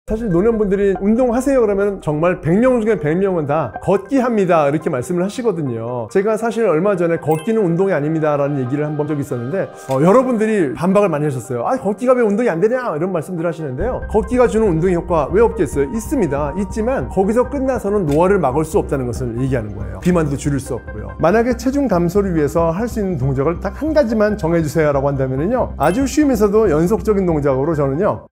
사실 노년분들이 운동하세요 그러면 정말 100명 중에 100명은 다 걷기 합니다 이렇게 말씀을 하시거든요. 제가 사실 얼마 전에 걷기는 운동이 아닙니다 라는 얘기를 한 번 적이 있었는데 여러분들이 반박을 많이 하셨어요. 아, 걷기가 왜 운동이 안 되냐 이런 말씀들 하시는데요, 걷기가 주는 운동 효과 왜 없겠어요? 있습니다. 있지만 거기서 끝나서는 노화를 막을 수 없다는 것을 얘기하는 거예요. 비만도 줄일 수 없고요. 만약에 체중 감소를 위해서 할 수 있는 동작을 딱 한 가지만 정해주세요 라고 한다면요, 아주 쉬우면서도 연속적인 동작으로 저는요,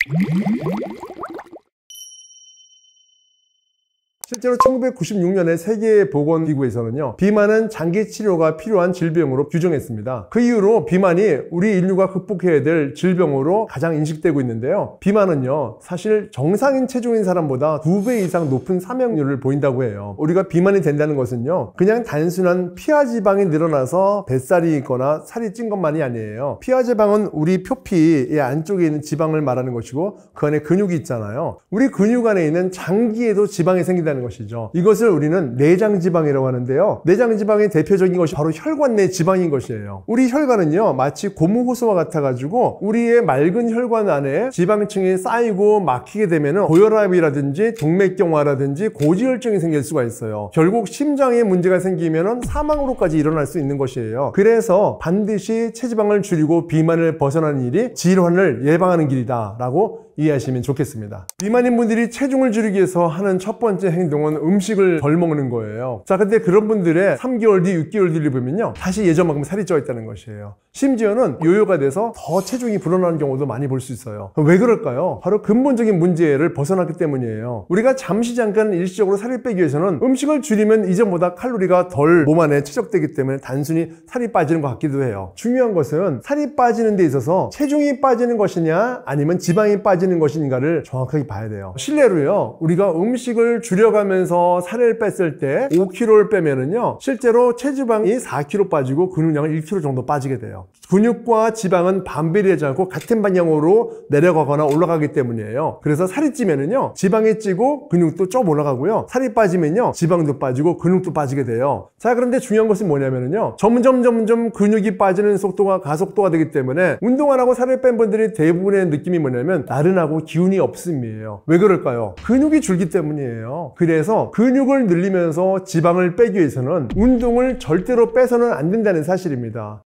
실제로 1996년에 세계보건기구에서는요, 비만은 장기 치료가 필요한 질병으로 규정했습니다. 그 이후로 비만이 우리 인류가 극복해야 될 질병으로 가장 인식되고 있는데요, 비만은요 사실 정상인 체중인 사람보다 2배 이상 높은 사망률을 보인다고 해요. 우리가 비만이 된다는 것은요, 그냥 단순한 피하지방이 늘어나서 뱃살이 있거나 살이 찐 것만이 아니에요. 피하지방은 우리 표피의 안쪽에 있는 지방을 말하는 것이고, 그 안에 근육이 있잖아요. 우리 근육 안에 있는 장기에도 지방이 생긴다는 것이죠. 이것을 우리는 내장지방이라고 하는데요, 내장지방의 대표적인 것이 바로 혈관 내 지방인 것이에요. 우리 혈관은요 마치 고무호수와 같아 가지고 우리의 맑은 혈관 안에 지방층이 쌓이고 막히게 되면 고혈압이라든지 동맥경화라든지 고지혈증이 생길 수가 있어요. 결국 심장에 문제가 생기면 사망으로까지 일어날 수 있는 것이에요. 그래서 반드시 체지방을 줄이고 비만을 벗어나는 일이 질환을 예방하는 길이다 라고 이해하시면 좋겠습니다. 비만인 분들이 체중을 줄이기 위해서 하는 첫 번째 행동은 음식을 덜 먹는 거예요. 자, 근데 그런 분들의 3개월 뒤, 6개월 뒤를 보면요, 다시 예전만큼 살이 쪄 있다는 것이에요. 심지어는 요요가 돼서 더 체중이 불어나는 경우도 많이 볼 수 있어요. 왜 그럴까요? 바로 근본적인 문제를 벗어났기 때문이에요. 우리가 잠시 잠깐 일시적으로 살을 빼기 위해서는 음식을 줄이면 이전보다 칼로리가 덜 몸 안에 축적되기 때문에 단순히 살이 빠지는 것 같기도 해요. 중요한 것은 살이 빠지는 데 있어서 체중이 빠지는 것이냐 아니면 지방이 빠지는 것인가를 정확하게 봐야 돼요. 실례로요, 우리가 음식을 줄여가면서 살을 뺐을 때 5kg를 빼면은요, 실제로 체지방이 4kg 빠지고 근육량은 1kg 정도 빠지게 돼요. 근육과 지방은 반비례하지 않고 같은 방향으로 내려가거나 올라가기 때문이에요. 그래서 살이 찌면은요, 지방이 찌고 근육도 좀 올라가고요, 살이 빠지면요, 지방도 빠지고 근육도 빠지게 돼요. 자, 그런데 중요한 것은 뭐냐면은요, 점점 근육이 빠지는 속도가 가속도가 되기 때문에 운동 안 하고 살을 뺀 분들이 대부분의 느낌이 뭐냐면 나른하고 기운이 없음이에요. 왜 그럴까요? 근육이 줄기 때문이에요. 그래서 근육을 늘리면서 지방을 빼기 위해서는 운동을 절대로 빼서는 안 된다는 사실입니다.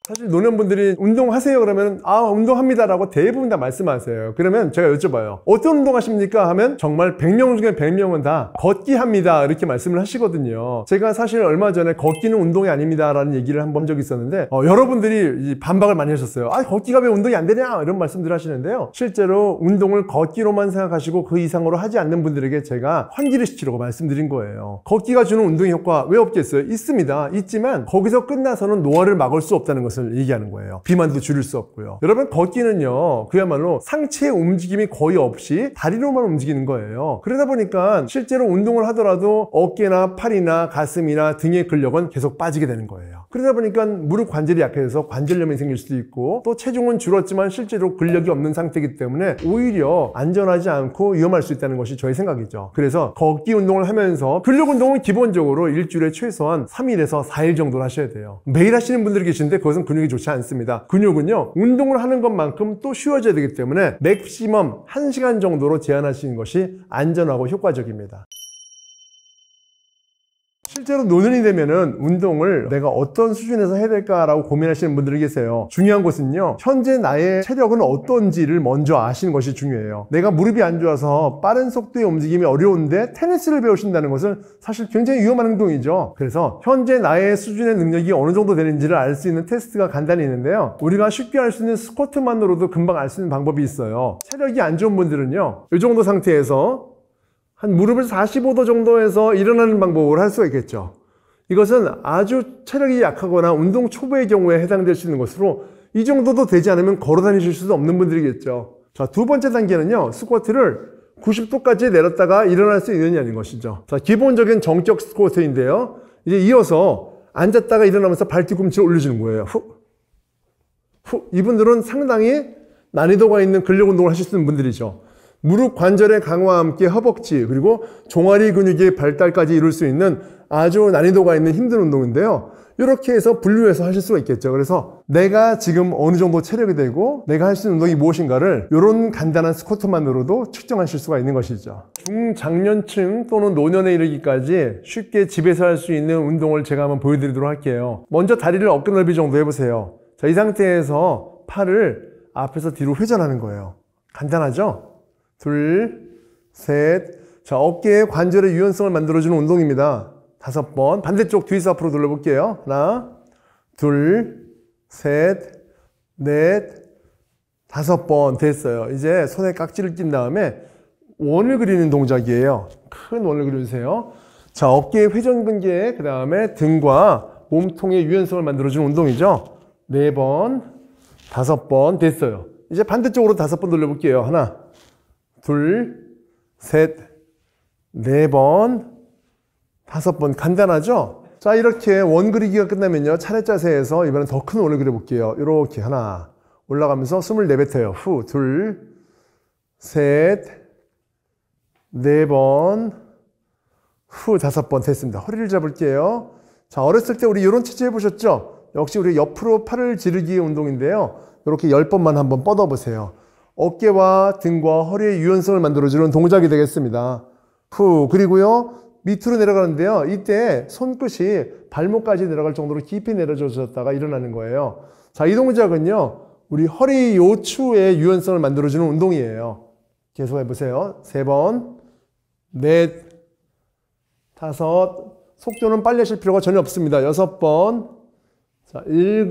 사실 노년분들이 운동하세요 그러면 운동합니다 라고 대부분 다 말씀하세요. 그러면 제가 여쭤봐요, 어떤 운동 하십니까? 하면 정말 100명 중에 100명은 다 걷기 합니다 이렇게 말씀을 하시거든요. 제가 사실 얼마 전에 걷기는 운동이 아닙니다 라는 얘기를 한 번 적이 있었는데 여러분들이 반박을 많이 하셨어요. 걷기가 왜 운동이 안 되냐 이런 말씀들 하시는데요, 실제로 운동을 걷기로만 생각하시고 그 이상으로 하지 않는 분들에게 제가 환기를 시키려고 말씀드린 거예요. 걷기가 주는 운동 효과 왜 없겠어요? 있습니다. 있지만 거기서 끝나서는 노화를 막을 수 없다는 것을 얘기하는 거예요. 비만도 줄일 수 없고요. 여러분, 걷기는요 그야말로 상체의 움직임이 거의 없이 다리로만 움직이는 거예요. 그러다 보니까 실제로 운동을 하더라도 어깨나 팔이나 가슴이나 등의 근력은 계속 빠지게 되는 거예요. 그러다 보니까 무릎 관절이 약해져서 관절염이 생길 수도 있고, 또 체중은 줄었지만 실제로 근력이 없는 상태이기 때문에 오히려 안전하지 않고 위험할 수 있다는 것이 저의 생각이죠. 그래서 걷기 운동을 하면서 근력 운동은 기본적으로 일주일에 최소한 3일에서 4일 정도를 하셔야 돼요. 매일 하시는 분들이 계신데 그것은 근육이 좋지 않습니다. 근육은요 운동을 하는 것만큼 또 쉬워져야 되기 때문에 맥시멈 1시간 정도로 제한하시는 것이 안전하고 효과적입니다. 실제로 노년이 되면은 운동을 내가 어떤 수준에서 해야 될까라고 고민하시는 분들이 계세요. 중요한 것은요, 현재 나의 체력은 어떤지를 먼저 아시는 것이 중요해요. 내가 무릎이 안 좋아서 빠른 속도의 움직임이 어려운데 테니스를 배우신다는 것은 사실 굉장히 위험한 행동이죠. 그래서 현재 나의 수준의 능력이 어느 정도 되는지를 알 수 있는 테스트가 간단히 있는데요, 우리가 쉽게 알 수 있는 스쿼트만으로도 금방 알 수 있는 방법이 있어요. 체력이 안 좋은 분들은요, 이 정도 상태에서 한 무릎을 45도 정도에서 일어나는 방법을 할 수가 있겠죠. 이것은 아주 체력이 약하거나 운동 초보의 경우에 해당될 수 있는 것으로, 이 정도도 되지 않으면 걸어 다니실 수도 없는 분들이겠죠. 자, 두 번째 단계는요, 스쿼트를 90도까지 내렸다가 일어날 수 있느냐는 것이죠. 자, 기본적인 정적 스쿼트인데요, 이제 이어서 앉았다가 일어나면서 발 뒤꿈치를 올려주는 거예요. 후. 이분들은 상당히 난이도가 있는 근력 운동을 하실 수 있는 분들이죠. 무릎 관절의 강화와 함께 허벅지 그리고 종아리 근육의 발달까지 이룰 수 있는 아주 난이도가 있는 힘든 운동인데요, 이렇게 해서 분류해서 하실 수가 있겠죠. 그래서 내가 지금 어느 정도 체력이 되고 내가 할 수 있는 운동이 무엇인가를 이런 간단한 스쿼트만으로도 측정하실 수가 있는 것이죠. 중장년층 또는 노년에 이르기까지 쉽게 집에서 할 수 있는 운동을 제가 한번 보여드리도록 할게요. 먼저 다리를 어깨 넓이 정도 해보세요. 자, 이 상태에서 팔을 앞에서 뒤로 회전하는 거예요. 간단하죠? 둘, 셋. 자, 어깨의 관절의 유연성을 만들어주는 운동입니다. 5번. 반대쪽 뒤에서 앞으로 돌려볼게요. 하나, 둘, 셋, 넷, 5번 됐어요. 이제 손에 깍지를 낀 다음에 원을 그리는 동작이에요. 큰 원을 그려주세요. 자, 어깨의 회전근개, 그 다음에 등과 몸통의 유연성을 만들어주는 운동이죠. 4번, 5번 됐어요. 이제 반대쪽으로 5번 돌려볼게요. 하나, 둘, 셋, 4번, 5번. 간단하죠? 자, 이렇게 원 그리기가 끝나면요, 차례 자세에서 이번엔 더 큰 원을 그려볼게요. 이렇게 하나 올라가면서 숨을 내뱉어요. 후, 둘, 셋, 4번, 후, 5번 됐습니다. 허리를 잡을게요. 자, 어렸을 때 우리 이런 체조 해보셨죠? 역시 우리 옆으로 팔을 지르기 운동인데요. 이렇게 10번만 한번 뻗어보세요. 어깨와 등과 허리의 유연성을 만들어주는 동작이 되겠습니다. 후, 그리고요, 밑으로 내려가는데요. 이때 손끝이 발목까지 내려갈 정도로 깊이 내려졌다가 일어나는 거예요. 자, 이 동작은요, 우리 허리 요추의 유연성을 만들어주는 운동이에요. 계속 해보세요. 3번, 넷, 5, 속도는 빨리 하실 필요가 전혀 없습니다. 6번, 자, 7,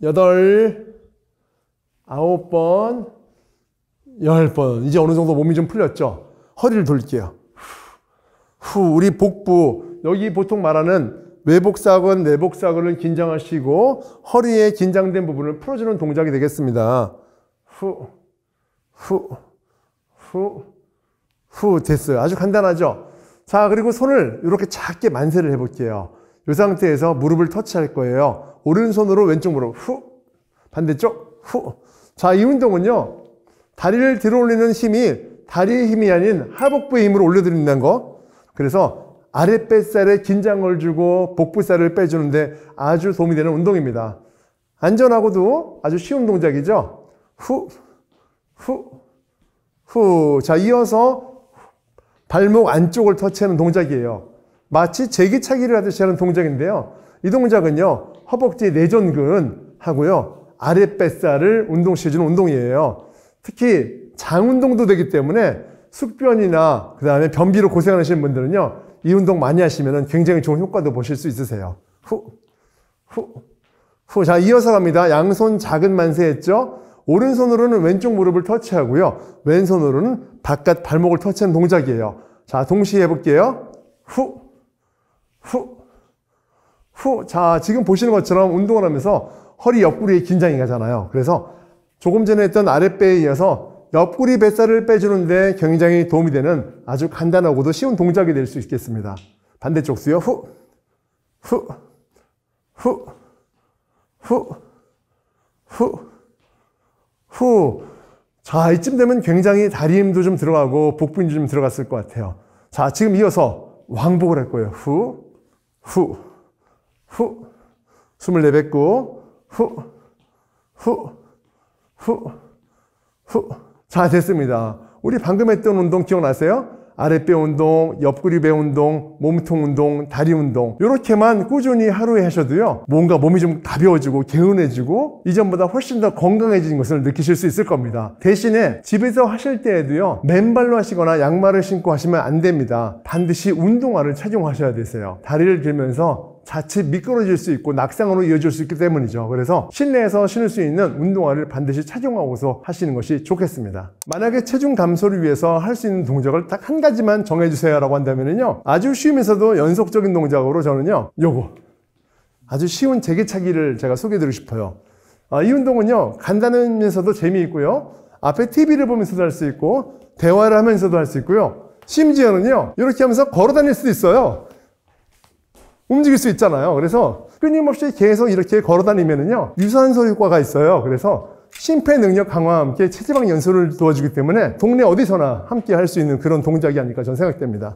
8, 9번, 10번. 이제 어느 정도 몸이 좀 풀렸죠? 허리를 돌릴게요. 후, 우리 복부, 여기 보통 말하는 외복사근, 내복사근을 긴장하시고 허리에 긴장된 부분을 풀어주는 동작이 되겠습니다. 후, 후, 후, 후 됐어요. 아주 간단하죠? 자, 그리고 손을 이렇게 작게 만세를 해볼게요. 이 상태에서 무릎을 터치할 거예요. 오른손으로 왼쪽 무릎, 후, 반대쪽, 후. 자, 이 운동은요, 다리를 들어 올리는 힘이 다리의 힘이 아닌 하복부의 힘으로 올려드린다는 거. 그래서 아랫뱃살에 긴장을 주고 복부살을 빼주는데 아주 도움이 되는 운동입니다. 안전하고도 아주 쉬운 동작이죠. 후, 후, 후. 자, 이어서 발목 안쪽을 터치하는 동작이에요. 마치 제기차기를 하듯이 하는 동작인데요. 이 동작은요, 허벅지 내전근 하고요, 아랫뱃살을 운동시켜주는 운동이에요. 특히 장 운동도 되기 때문에 숙변이나 그 다음에 변비로 고생하시는 분들은요, 이 운동 많이 하시면 굉장히 좋은 효과도 보실 수 있으세요. 후, 후, 후. 자, 이어서 갑니다. 양손 작은 만세 했죠? 오른손으로는 왼쪽 무릎을 터치하고요, 왼손으로는 바깥 발목을 터치하는 동작이에요. 자, 동시에 해볼게요. 후, 후, 후. 자, 지금 보시는 것처럼 운동을 하면서 허리 옆구리에 긴장이 가잖아요. 그래서 조금 전에 했던 아랫배에 이어서 옆구리 뱃살을 빼주는데 굉장히 도움이 되는 아주 간단하고도 쉬운 동작이 될 수 있겠습니다. 반대쪽 수요. 후, 후, 후, 후, 후, 후. 자, 이쯤 되면 굉장히 다리 힘도 좀 들어가고 복부 힘도 좀 들어갔을 것 같아요. 자, 지금 이어서 왕복을 할 거예요. 후, 후, 후. 숨을 내뱉고 후, 후, 후, 후. 자, 됐습니다. 우리 방금 했던 운동 기억나세요? 아랫배 운동, 옆구리배 운동, 몸통 운동, 다리 운동, 이렇게만 꾸준히 하루에 하셔도요, 뭔가 몸이 좀 가벼워지고 개운해지고 이전보다 훨씬 더 건강해진 것을 느끼실 수 있을 겁니다. 대신에 집에서 하실 때에도요, 맨발로 하시거나 양말을 신고 하시면 안 됩니다. 반드시 운동화를 착용하셔야 되세요. 다리를 들면서 자칫 미끄러질 수 있고 낙상으로 이어질 수 있기 때문이죠. 그래서 실내에서 신을 수 있는 운동화를 반드시 착용하고서 하시는 것이 좋겠습니다. 만약에 체중 감소를 위해서 할 수 있는 동작을 딱 한 가지만 정해주세요 라고 한다면요, 아주 쉬우면서도 연속적인 동작으로 저는요, 요거 아주 쉬운 제기차기를 제가 소개해드리고 싶어요. 이 운동은요, 간단하면서도 재미있고요, 앞에 TV를 보면서도 할 수 있고 대화를 하면서도 할 수 있고요, 심지어는요, 이렇게 하면서 걸어 다닐 수도 있어요. 움직일 수 있잖아요. 그래서 끊임없이 계속 이렇게 걸어 다니면은요, 유산소 효과가 있어요. 그래서 심폐 능력 강화와 함께 체지방 연소를 도와주기 때문에 동네 어디서나 함께 할 수 있는 그런 동작이 아닐까 저는 생각됩니다.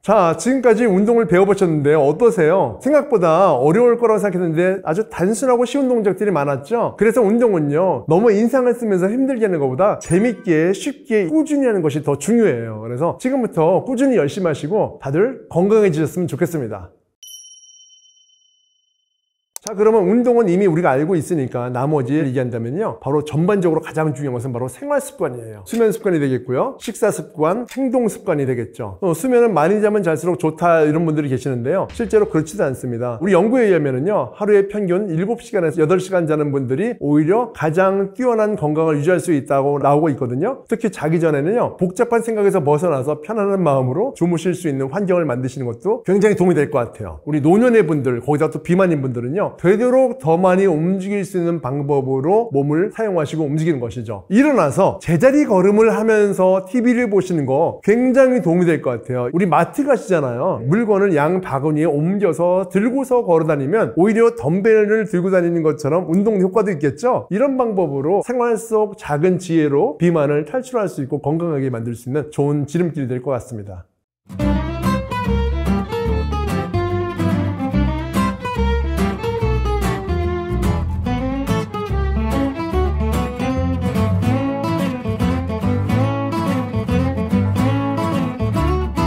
자, 지금까지 운동을 배워보셨는데요. 어떠세요? 생각보다 어려울 거라고 생각했는데 아주 단순하고 쉬운 동작들이 많았죠? 그래서 운동은요, 너무 인상을 쓰면서 힘들게 하는 것보다 재밌게, 쉽게, 꾸준히 하는 것이 더 중요해요. 그래서 지금부터 꾸준히 열심히 하시고 다들 건강해지셨으면 좋겠습니다. 자, 그러면 운동은 이미 우리가 알고 있으니까 나머지 얘기한다면요, 바로 전반적으로 가장 중요한 것은 바로 생활 습관이에요. 수면 습관이 되겠고요, 식사 습관, 행동 습관이 되겠죠. 수면은 많이 자면 잘수록 좋다 이런 분들이 계시는데요, 실제로 그렇지도 않습니다. 우리 연구에 의하면은요, 하루에 평균 7시간에서 8시간 자는 분들이 오히려 가장 뛰어난 건강을 유지할 수 있다고 나오고 있거든요. 특히 자기 전에는요, 복잡한 생각에서 벗어나서 편안한 마음으로 주무실 수 있는 환경을 만드시는 것도 굉장히 도움이 될 것 같아요. 우리 노년의 분들, 거기다 또 비만인 분들은요, 되도록 더 많이 움직일 수 있는 방법으로 몸을 사용하시고 움직이는 것이죠. 일어나서 제자리 걸음을 하면서 TV를 보시는 거 굉장히 도움이 될 것 같아요. 우리 마트 가시잖아요. 물건을 양 바구니에 옮겨서 들고서 걸어 다니면 오히려 덤벨을 들고 다니는 것처럼 운동 효과도 있겠죠. 이런 방법으로 생활 속 작은 지혜로 비만을 탈출할 수 있고 건강하게 만들 수 있는 좋은 지름길이 될 것 같습니다.